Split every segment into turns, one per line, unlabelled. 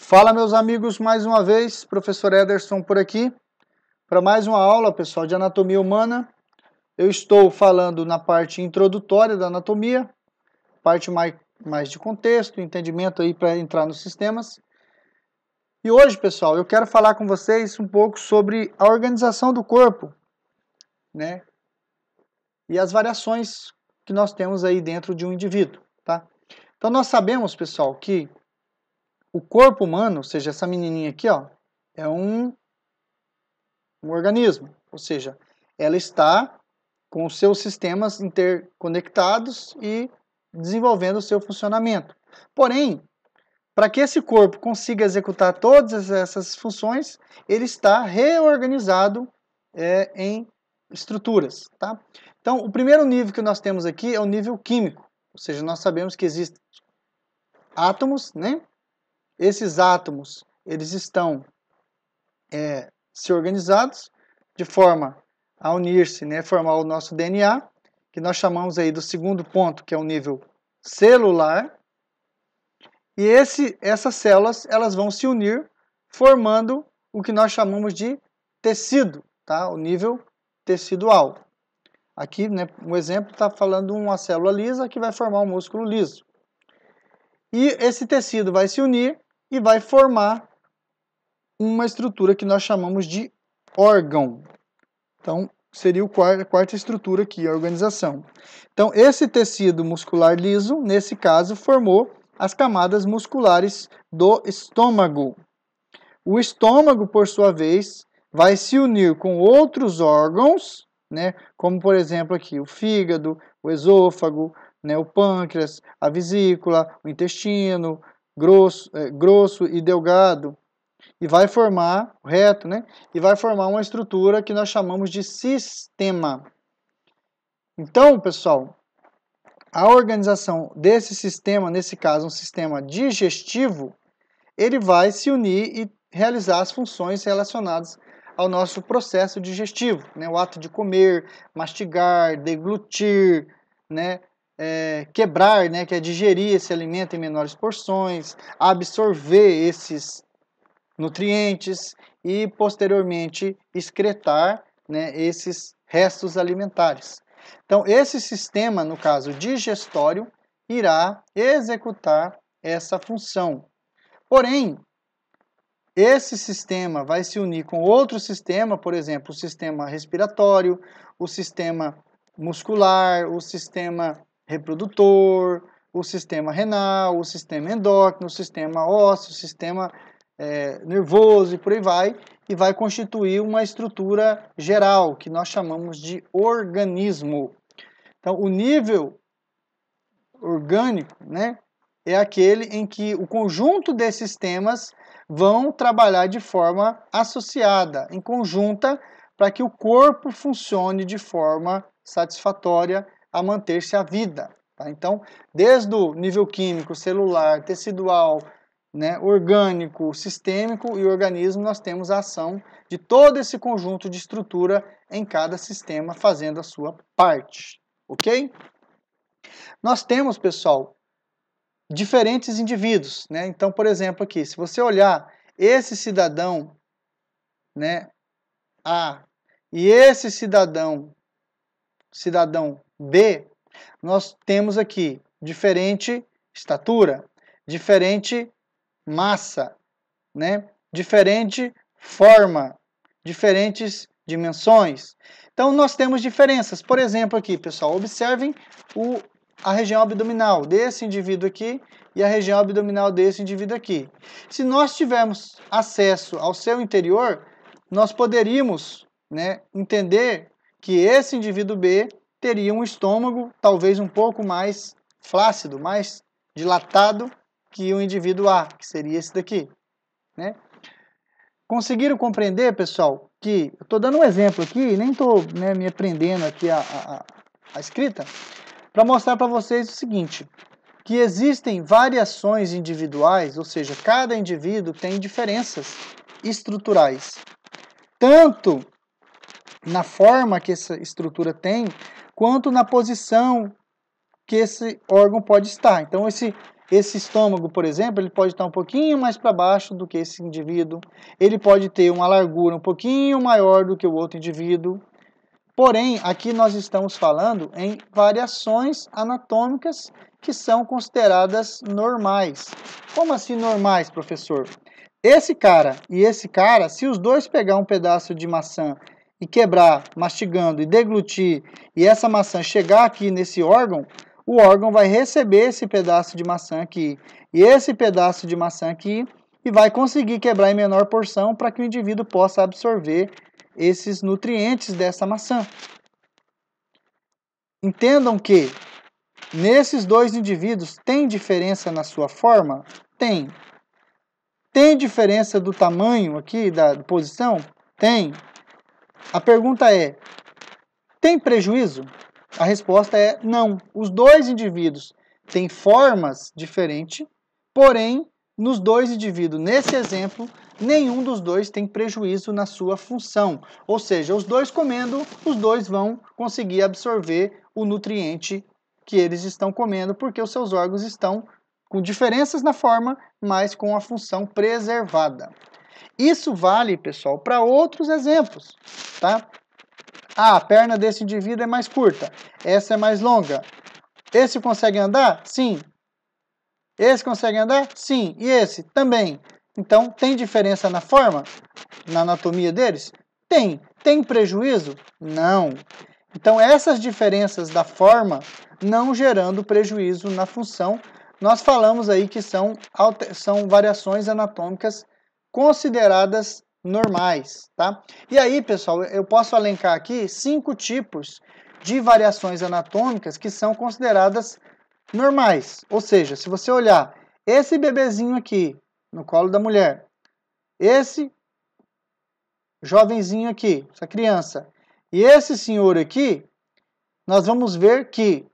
Fala, meus amigos, mais uma vez, professor Ederson por aqui, para mais uma aula, pessoal, de anatomia humana. Eu estou falando na parte introdutória da anatomia, parte mais de contexto, entendimento aí para entrar nos sistemas. E hoje, pessoal, eu quero falar com vocês um pouco sobre a organização do corpo, né? E as variações que nós temos aí dentro de um indivíduo, tá? Então, nós sabemos, pessoal, que o corpo humano, ou seja, essa menininha aqui, ó, é um organismo, ou seja, ela está com os seus sistemas interconectados e desenvolvendo o seu funcionamento. Porém, para que esse corpo consiga executar todas essas funções, ele está reorganizado em estruturas, tá? Então, o primeiro nível que nós temos aqui é o nível químico, ou seja, nós sabemos que existem átomos, né? Esses átomos, eles estão se organizados de forma a unir-se, né, formar o nosso DNA, que nós chamamos aí do segundo ponto, que é o nível celular. E essas células, elas vão se unir formando o que nós chamamos de tecido, tá? O nível tecidual. Aqui, né, um exemplo está falando uma célula lisa que vai formar um músculo liso. E esse tecido vai se unir e vai formar uma estrutura que nós chamamos de órgão. Então, seria a quarta estrutura aqui, a organização. Então, esse tecido muscular liso, nesse caso, formou as camadas musculares do estômago. O estômago, por sua vez, vai se unir com outros órgãos, né, como, por exemplo, aqui o fígado, o esôfago, né, o pâncreas, a vesícula, o intestino grosso e delgado, e vai formar, reto, né? E vai formar uma estrutura que nós chamamos de sistema. Então, pessoal, a organização desse sistema, nesse caso um sistema digestivo, ele vai se unir e realizar as funções relacionadas ao nosso processo digestivo, né? O ato de comer, mastigar, deglutir, né? Quebrar, né? Que é digerir esse alimento em menores porções, absorver esses nutrientes e, posteriormente, excretar, né, esses restos alimentares. Então, esse sistema, no caso digestório, irá executar essa função. Porém, esse sistema vai se unir com outro sistema, por exemplo, o sistema respiratório, o sistema muscular, o sistema reprodutor, o sistema renal, o sistema endócrino, o sistema ósseo, o sistema nervoso e por aí vai, e vai constituir uma estrutura geral, que nós chamamos de organismo. Então, o nível orgânico, né, é aquele em que o conjunto desses sistemas vão trabalhar de forma associada, em conjunta, para que o corpo funcione de forma satisfatória a manter-se a vida. Tá? Então, desde o nível químico, celular, tecidual, né, orgânico, sistêmico e organismo, nós temos a ação de todo esse conjunto de estrutura em cada sistema fazendo a sua parte, ok? Nós temos, pessoal, diferentes indivíduos, né? Então, por exemplo, aqui, se você olhar esse cidadão, né, A, e esse cidadão B, nós temos aqui diferente estatura, diferente massa, né? Diferente forma, diferentes dimensões. Então, nós temos diferenças. Por exemplo, aqui, pessoal, observem a região abdominal desse indivíduo aqui e a região abdominal desse indivíduo aqui. Se nós tivermos acesso ao seu interior, nós poderíamos, né, entender que esse indivíduo B teria um estômago talvez um pouco mais flácido, mais dilatado que o indivíduo A, que seria esse daqui, né? Conseguiram compreender, pessoal, que eu estou dando um exemplo aqui, nem estou, né, me aprendendo aqui a escrita, para mostrar para vocês o seguinte, que existem variações individuais, ou seja, cada indivíduo tem diferenças estruturais, tanto na forma que essa estrutura tem, quanto na posição que esse órgão pode estar. Então, esse estômago, por exemplo, ele pode estar um pouquinho mais para baixo do que esse indivíduo, ele pode ter uma largura um pouquinho maior do que o outro indivíduo. Porém, aqui nós estamos falando em variações anatômicas que são consideradas normais. Como assim normais, professor? Esse cara e esse cara, se os dois pegar um pedaço de maçã e quebrar, mastigando e deglutir, e essa maçã chegar aqui nesse órgão, o órgão vai receber esse pedaço de maçã aqui e esse pedaço de maçã aqui e vai conseguir quebrar em menor porção para que o indivíduo possa absorver esses nutrientes dessa maçã. Entendam que nesses dois indivíduos tem diferença na sua forma? Tem. Tem diferença do tamanho aqui, da posição? Tem. A pergunta é, tem prejuízo? A resposta é não. Os dois indivíduos têm formas diferentes, porém, nos dois indivíduos, nesse exemplo, nenhum dos dois tem prejuízo na sua função. Ou seja, os dois comendo, os dois vão conseguir absorver o nutriente que eles estão comendo, porque os seus órgãos estão com diferenças na forma, mas com a função preservada. Isso vale, pessoal, para outros exemplos, tá? Ah, a perna desse indivíduo é mais curta, essa é mais longa. Esse consegue andar? Sim. Esse consegue andar? Sim. E esse? Também. Então, tem diferença na forma? Na anatomia deles? Tem. Tem prejuízo? Não. Então, essas diferenças da forma não gerando prejuízo na função, nós falamos aí que são variações anatômicas consideradas normais, tá? E aí, pessoal, eu posso elencar aqui 5 tipos de variações anatômicas que são consideradas normais. Ou seja, se você olhar esse bebezinho aqui no colo da mulher, esse jovenzinho aqui, essa criança, e esse senhor aqui, nós vamos ver que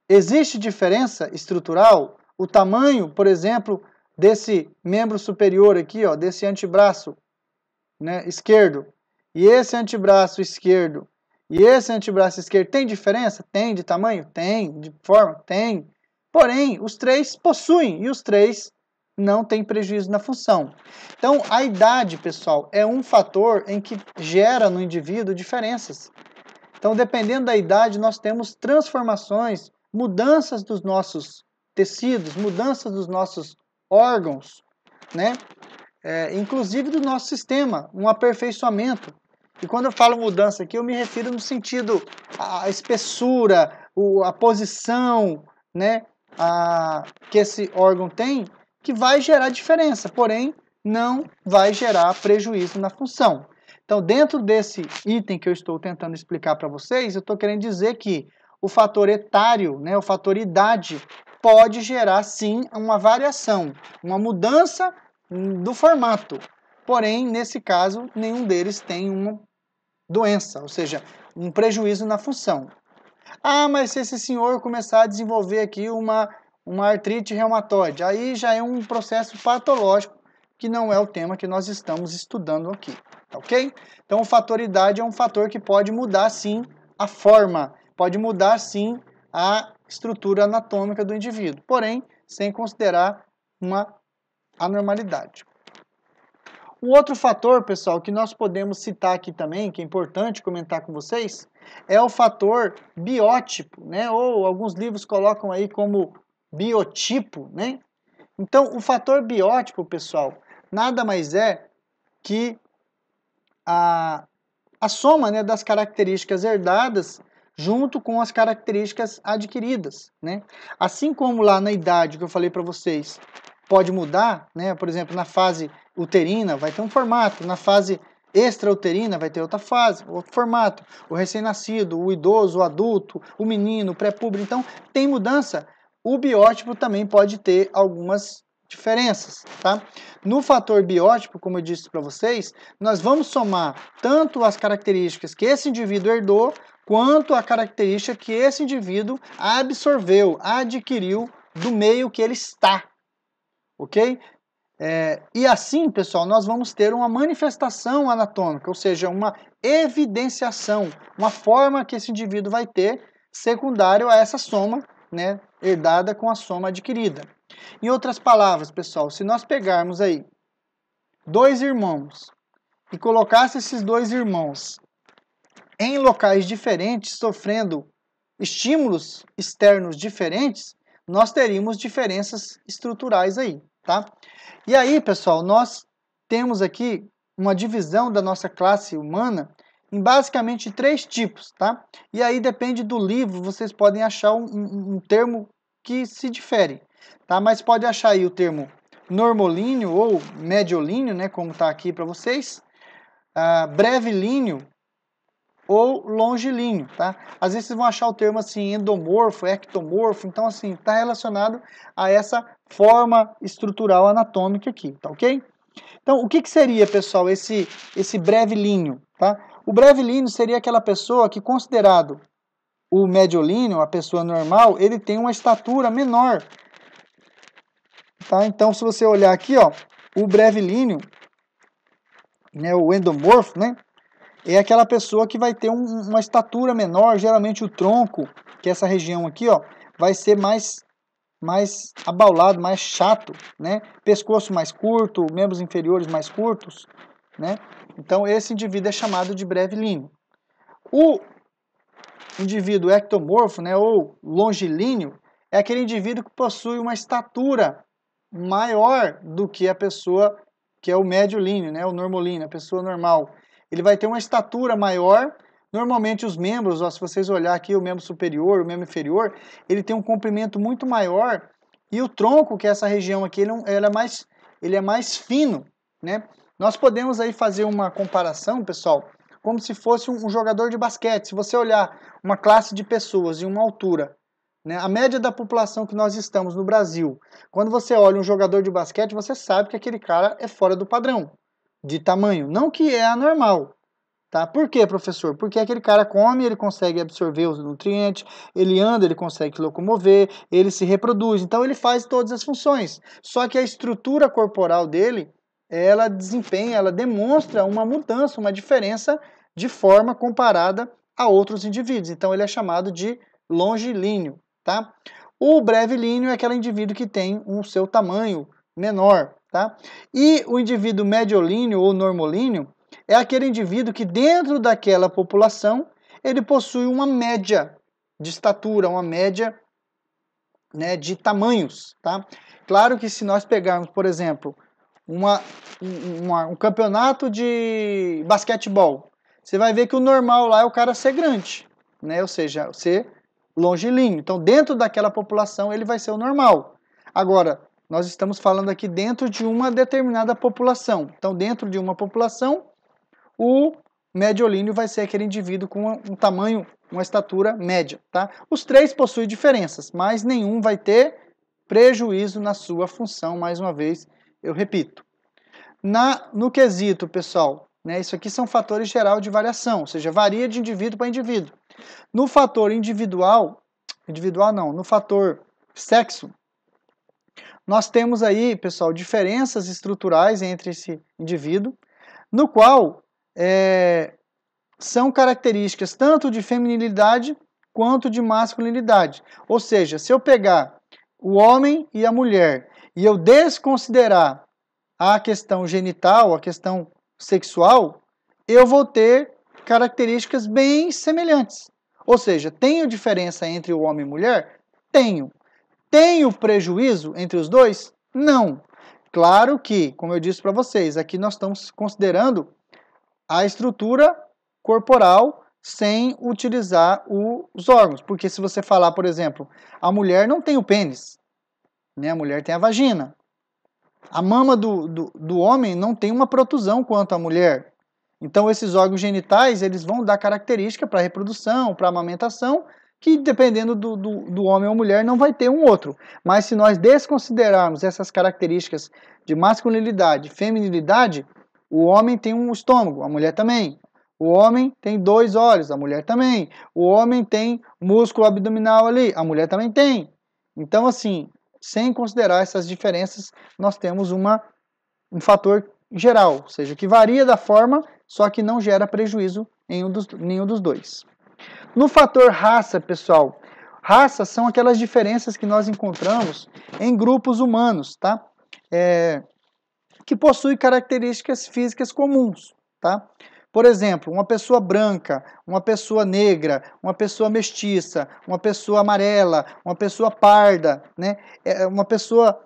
existe diferença estrutural. O tamanho, por exemplo, desse membro superior aqui, ó, desse antebraço, né, esquerdo, e esse antebraço esquerdo, e esse antebraço esquerdo, tem diferença? Tem de tamanho? Tem. De forma? Tem. Porém, os três possuem, e os três não têm prejuízo na função. Então, a idade, pessoal, é um fator em que gera no indivíduo diferenças. Então, dependendo da idade, nós temos transformações, mudanças dos nossos tecidos, mudanças dos nossos órgãos, né? Inclusive do nosso sistema, um aperfeiçoamento. E quando eu falo mudança aqui, eu me refiro no sentido a espessura, a posição, né, que esse órgão tem, que vai gerar diferença, porém não vai gerar prejuízo na função. Então, dentro desse item que eu estou tentando explicar para vocês, eu estou querendo dizer que o fator etário, né, o fator idade, pode gerar sim uma variação, uma mudança do formato. Porém, nesse caso, nenhum deles tem uma doença, ou seja, um prejuízo na função. Ah, mas se esse senhor começar a desenvolver aqui uma artrite reumatoide, aí já é um processo patológico que não é o tema que nós estamos estudando aqui, ok? Então, o fator idade é um fator que pode mudar, sim, a forma, pode mudar, sim, a estrutura anatômica do indivíduo, porém, sem considerar uma anormalidade. Um outro fator, pessoal, que nós podemos citar aqui também, que é importante comentar com vocês, é o fator biótipo, né? Ou alguns livros colocam aí como biotipo, né? Então, o fator biótipo, pessoal, nada mais é que a soma, né, das características herdadas junto com as características adquiridas, né? Assim como lá na idade que eu falei para vocês, pode mudar, né? Por exemplo, na fase uterina vai ter um formato, na fase extrauterina vai ter outra fase, outro formato. O recém-nascido, o idoso, o adulto, o menino, o pré-púberto, então tem mudança. O biótipo também pode ter algumas diferenças, tá? No fator biótipo, como eu disse para vocês, nós vamos somar tanto as características que esse indivíduo herdou, quanto a característica que esse indivíduo absorveu, adquiriu do meio que ele está, ok? E assim, pessoal, nós vamos ter uma manifestação anatômica, ou seja, uma evidenciação, uma forma que esse indivíduo vai ter secundário a essa soma, né, herdada com a soma adquirida. Em outras palavras, pessoal, se nós pegarmos aí 2 irmãos e colocasse esses 2 irmãos em locais diferentes, sofrendo estímulos externos diferentes, nós teríamos diferenças estruturais aí, tá? E aí, pessoal, nós temos aqui uma divisão da nossa classe humana em basicamente 3 tipos, tá? E aí depende do livro, vocês podem achar um termo que se difere, tá? Mas pode achar aí o termo normolíneo ou mediolíneo, né, como está aqui para vocês, brevilíneo ou longilíneo, tá? Às vezes vocês vão achar o termo assim endomorfo, ectomorfo, então assim, está relacionado a essa forma estrutural anatômica aqui, tá ok? Então, o que seria, pessoal, esse brevilíneo, tá? O brevilíneo seria aquela pessoa que, considerado o mediolíneo, a pessoa normal, ele tem uma estatura menor, tá? Então, se você olhar aqui, ó, o brevilíneo, né, o endomorfo, né, é aquela pessoa que vai ter uma estatura menor, geralmente o tronco, que é essa região aqui, ó, vai ser mais abaulado, mais chato, né? Pescoço mais curto, membros inferiores mais curtos, né? Então esse indivíduo é chamado de brevilíneo. O indivíduo ectomorfo, né, ou longilíneo, é aquele indivíduo que possui uma estatura maior do que a pessoa que é o mediolíneo, né, o normolíneo, a pessoa normal. Ele vai ter uma estatura maior. Normalmente os membros, ó, se vocês olhar aqui, o membro superior, o membro inferior, ele tem um comprimento muito maior e o tronco, que é essa região aqui, ele é mais fino, né? Nós podemos aí fazer uma comparação, pessoal, como se fosse um jogador de basquete. Se você olhar uma classe de pessoas em uma altura, né, a média da população que nós estamos no Brasil, quando você olha um jogador de basquete, você sabe que aquele cara é fora do padrão de tamanho, não que é anormal. Tá? Por quê, professor? Porque aquele cara come, ele consegue absorver os nutrientes, ele anda, ele consegue se locomover, ele se reproduz, então ele faz todas as funções. Só que a estrutura corporal dele, ela desempenha, ela demonstra uma mudança, uma diferença de forma comparada a outros indivíduos. Então ele é chamado de longilíneo, tá? O brevilíneo é aquele indivíduo que tem o seu tamanho menor, tá? E o indivíduo mediolíneo ou normolíneo é aquele indivíduo que dentro daquela população ele possui uma média de estatura, uma média, né, de tamanhos, tá? Claro que se nós pegarmos, por exemplo, um campeonato de basquetebol, você vai ver que o normal lá é o cara ser grande, né? Ou seja, ser longilíneo. Então, dentro daquela população, ele vai ser o normal. Agora, nós estamos falando aqui dentro de uma determinada população. Então, dentro de uma população, o mediolíneo vai ser aquele indivíduo com um tamanho, uma estatura média, tá? Os 3 possuem diferenças, mas nenhum vai ter prejuízo na sua função, mais uma vez, eu repito. No quesito, pessoal, né, isso aqui são fatores gerais de variação, ou seja, varia de indivíduo para indivíduo. No fator no fator sexo, nós temos aí, pessoal, diferenças estruturais entre esse indivíduo, no qual são características tanto de feminilidade quanto de masculinidade. Ou seja, se eu pegar o homem e a mulher e eu desconsiderar a questão genital, a questão sexual, eu vou ter características bem semelhantes. Ou seja, tenho diferença entre o homem e a mulher? Tenho. Tenho prejuízo entre os dois? Não. Claro que, como eu disse para vocês, aqui nós estamos considerando a estrutura corporal sem utilizar os órgãos. Porque se você falar, por exemplo, a mulher não tem o pênis, né? A mulher tem a vagina. A mama do homem não tem uma protusão quanto a mulher. Então esses órgãos genitais eles vão dar característica para a reprodução, para a amamentação, que dependendo do homem ou mulher não vai ter um outro. Mas se nós desconsiderarmos essas características de masculinidade e feminilidade, o homem tem um estômago, a mulher também. O homem tem 2 olhos, a mulher também. O homem tem músculo abdominal ali, a mulher também tem. Então, assim, sem considerar essas diferenças, nós temos um fator geral, ou seja, que varia da forma, só que não gera prejuízo em nenhum dos dois. No fator raça, pessoal, Raças são aquelas diferenças que nós encontramos em grupos humanos, tá? Que possuem características físicas comuns, tá? Por exemplo, uma pessoa branca, uma pessoa negra, uma pessoa mestiça, uma pessoa amarela, uma pessoa parda, né? Uma pessoa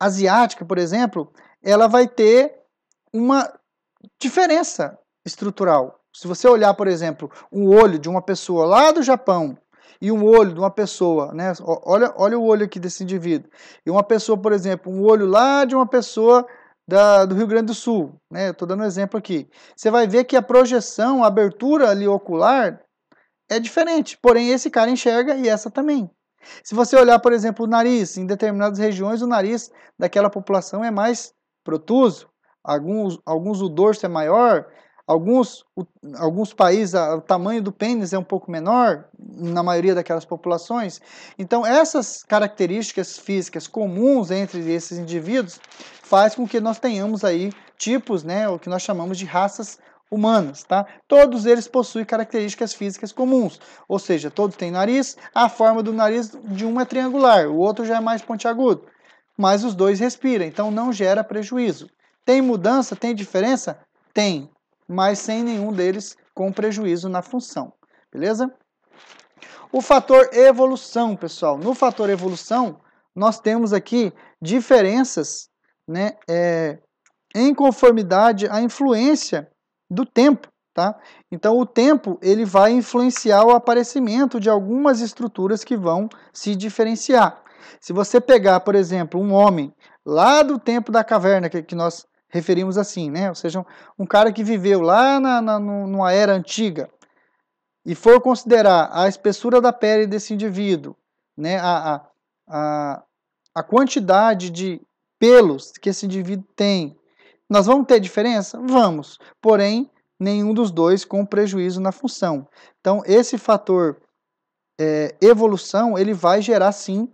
asiática, por exemplo, ela vai ter uma diferença estrutural. Se você olhar, por exemplo, um olho de uma pessoa lá do Japão e um olho de uma pessoa, né? Olha o olho aqui desse indivíduo. E uma pessoa, por exemplo, um olho lá de uma pessoa do Rio Grande do Sul, né? Estou dando um exemplo aqui. Você vai ver que a projeção, a abertura ali ocular é diferente. Porém, esse cara enxerga e essa também. Se você olhar, por exemplo, o nariz, em determinadas regiões, o nariz daquela população é mais protuso. Alguns o dorso é maior, alguns países o tamanho do pênis é um pouco menor, na maioria daquelas populações. Então, essas características físicas comuns entre esses indivíduos faz com que nós tenhamos aí tipos, né, o que nós chamamos de raças humanas, tá? Todos eles possuem características físicas comuns, ou seja, todos têm nariz, a forma do nariz de um é triangular, o outro já é mais pontiagudo, mas os dois respiram, então não gera prejuízo. Tem mudança? Tem diferença? Tem, mas sem nenhum deles com prejuízo na função, beleza? O fator evolução, pessoal. No fator evolução, nós temos aqui diferenças, né, em conformidade à influência do tempo, tá? Então, o tempo ele vai influenciar o aparecimento de algumas estruturas que vão se diferenciar. Se você pegar, por exemplo, um homem lá do tempo da caverna, que nós referimos assim, né? Ou seja, um cara que viveu lá numa era antiga, e for considerar a espessura da pele desse indivíduo, né? A quantidade de pelos que esse indivíduo tem, nós vamos ter diferença? Vamos, porém, nenhum dos dois com prejuízo na função. Então, esse fator evolução, ele vai gerar, sim,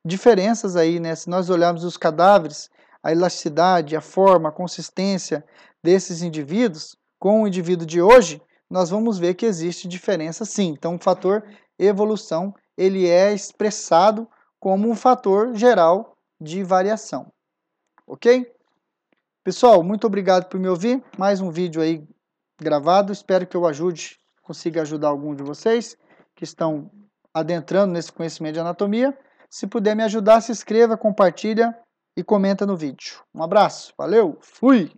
diferenças aí, né? Se nós olharmos os cadáveres, a elasticidade, a forma, a consistência desses indivíduos, com o indivíduo de hoje, nós vamos ver que existe diferença, sim. Então, o fator evolução, ele é expressado como um fator geral de variação. Ok? Pessoal, muito obrigado por me ouvir. Mais um vídeo aí gravado. Espero que eu consiga ajudar algum de vocês que estão adentrando nesse conhecimento de anatomia. Se puder me ajudar, se inscreva, compartilha e comenta no vídeo. Um abraço, valeu, fui!